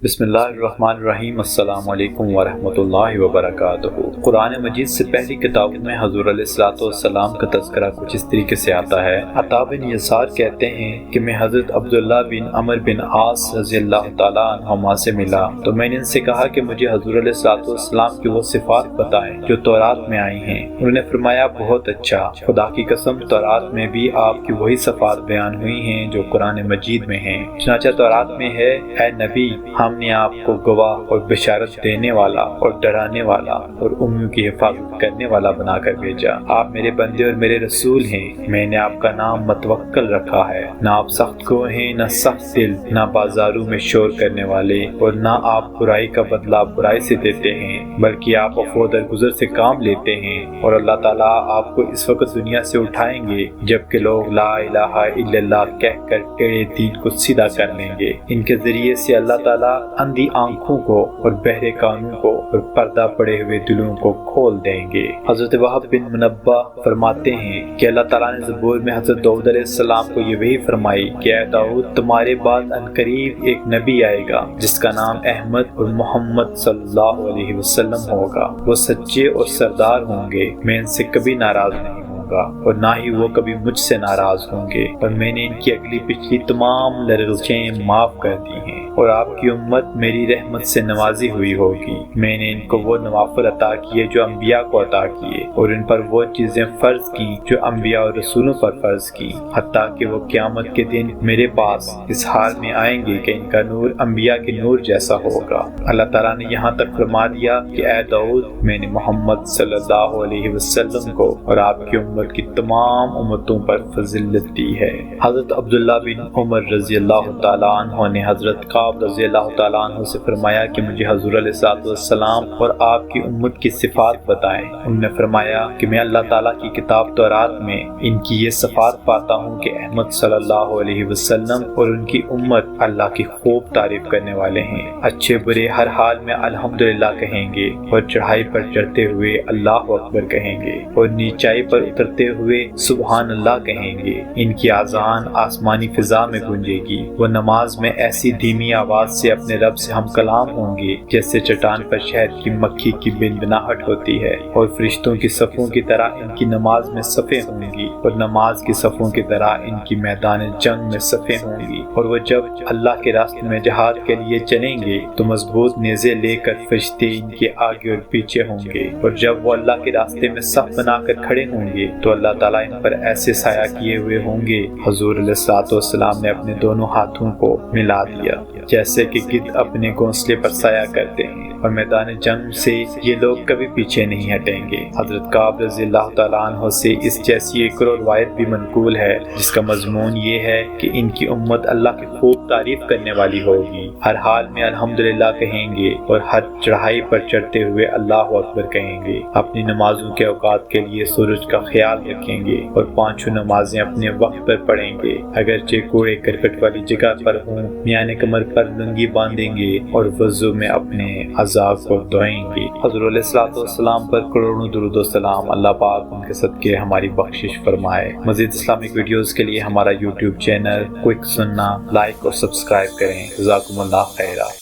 بسم اللہ الرحمن الرحیم۔ السلام علیکم ورحمۃ اللہ وبرکاتہ۔ قرآن مجید سے پہلی کتابوں میں حضور علیہ الصلوۃ والسلام کا تذکرہ کچھ اس طریقے سے آتا ہے۔ عطا بن یسار کہتے ہیں کہ میں حضرت عبداللہ بن عمر بن عاص رضی اللہ تعالیٰ عنہما سے ملا تو میں نے ان سے کہا کہ مجھے حضور علیہ الصلوۃ والسلام کی وہ صفات بتائیں جو تورات میں آئی ہیں۔ انہوں نے فرمایا بہت اچھا، خدا کی قسم تورات میں بھی آپ کی وہی صفات بیان ہوئی ہیں جو قرآن مجید میں ہیں۔ چنانچہ تورات میں ہے، اے نبی ہم نے آپ کو گواہ اور بشارت دینے والا اور ڈرانے والا اور امیوں کی حفاظت کرنے والا بنا کر بھیجا۔ آپ میرے بندے اور میرے رسول ہیں۔ میں نے آپ کا نام متوکل رکھا ہے۔ نہ آپ سخت کو ہیں نہ سخت دل، نہ بازاروں میں شور کرنے والے، اور نہ آپ برائی کا بدلہ برائی سے دیتے ہیں بلکہ آپ عفو درگزر سے کام لیتے ہیں۔ اور اللہ تعالیٰ آپ کو اس وقت دنیا سے اٹھائیں گے جبکہ لوگ لا الہ الا اللہ کہہ کر ٹیڑھے دین کو سیدھا کر لیں گے۔ ان کے ذریعے سے اللہ تعالیٰ اندھی آنکھوں کو اور بہرے کانوں کو اور پردہ پڑے ہوئے دلوں کو کھول دیں گے۔ حضرت وہب بن منبہ فرماتے ہیں کہ اللہ تعالیٰ نے زبور میں حضرت داؤد علیہ السلام کو یہ وحی فرمائی کہ اے داؤد تمہارے بعد عنقریب ایک نبی آئے گا جس کا نام احمد اور محمد صلی اللہ علیہ وسلم ہوگا۔ وہ سچے اور سردار ہوں گے، میں ان سے کبھی ناراض نہیں اور نہ ہی وہ کبھی مجھ سے ناراض ہوں گے، اور میں نے ان کی اگلی پچھلی تمام لرزشیں معاف کر دی ہیں، اور آپ کی امت میری رحمت سے نوازی ہوئی ہوگی۔ میں نے ان کو وہ نوافل عطا کیے جو انبیاء کو عطا کیے، اور ان پر وہ چیزیں فرض کی جو انبیاء اور رسولوں پر فرض کی، حتیٰ کہ وہ قیامت کے دن میرے پاس اس حال میں آئیں گے کہ ان کا نور انبیاء کے نور جیسا ہوگا۔ اللہ تعالیٰ نے یہاں تک فرما دیا کہ اے داؤد میں نے محمد صلی اللہ علیہ وسلم کو اور آپ کی امت کی تمام امتوں پر فضیلت دی ہے۔ حضرت عبداللہ بن عمر رضی اللہ تعالیٰ عنہ نے حضرت کعب رضی اللہ تعالیٰ عنہ سے فرمایا کہ مجھے حضور علیہ الصلوۃ والسلام اور آپ کی امت کی صفات بتائیں۔ انہوں نے فرمایا کہ میں اللہ تعالیٰ کی کتاب تورات میں ان کی یہ صفات پاتا ہوں کہ احمد صلی اللہ علیہ وسلم اور ان کی امت اللہ کی خوب تعریف کرنے والے ہیں، اچھے برے ہر حال میں الحمدللہ کہیں گے، اور چڑھائی پر چڑھتے ہوئے اللہ اکبر کہیں گے، اور نیچائی پر اترتے ہوئے سبحان اللہ کہیں گے۔ ان کی اذان آسمانی فضا میں گونجے گی۔ وہ نماز میں ایسی دھیمی آواز سے اپنے رب سے ہم کلام ہوں گے جیسے چٹان پر شہد کی مکھی کی بنبناہٹ ہوتی ہے، اور فرشتوں کی صفوں کی طرح ان کی نماز میں صفیں ہوں گی، اور نماز کی صفوں کی طرح ان کی میدان جنگ میں صفیں ہوں گی۔ اور وہ جب اللہ کے راستے میں جہاد کے لیے چلیں گے تو مضبوط نیزے لے کر فرشتے ان کے آگے اور پیچھے ہوں گے، اور جب وہ اللہ کے راستے میں صف بنا کر کھڑے ہوں گے تو اللہ تعالیٰ ان پر ایسے سایہ کیے ہوئے ہوں گے۔ حضور علیہ الصلوۃ والسلام نے اپنے دونوں ہاتھوں کو ملا دیا جیسے کہ گدھ اپنے گھونسلے پر سایہ کرتے ہیں، اور میدان جنگ سے یہ لوگ کبھی پیچھے نہیں ہٹیں گے۔ حضرت کعب رضی اللہ تعالیٰ عنہ سے اس جیسی ایک اور روایت بھی منقول ہے جس کا مضمون یہ ہے کہ ان کی امت اللہ کی خوب تعریف کرنے والی ہوگی، ہر حال میں الحمدللہ کہیں گے، اور ہر چڑھائی پر چڑھتے ہوئے اللہ اکبر کہیں گے، اپنی نمازوں کے اوقات کے لیے سورج کا خیال رکھیں گے، اور پانچوں نمازیں اپنے وقت پر پڑھیں گے، اگرچہ کوڑے کرکٹ والی جگہ پر ہوں، میان کمر پر لنگی باندھیں گے، اور وضو میں اپنے عذاب کو دھوئیں گے۔ حضور علیہ الصلوۃ والسلام پر کروڑوں درود و سلام۔ اللہ پاک ان کے صدقے ہماری بخشش فرمائے۔ مزید اسلامک ویڈیوز کے لیے ہمارا یوٹیوب چینل کوئک سننا لائک اور سبسکرائب کریں۔ جزاکم اللہ خیرہ۔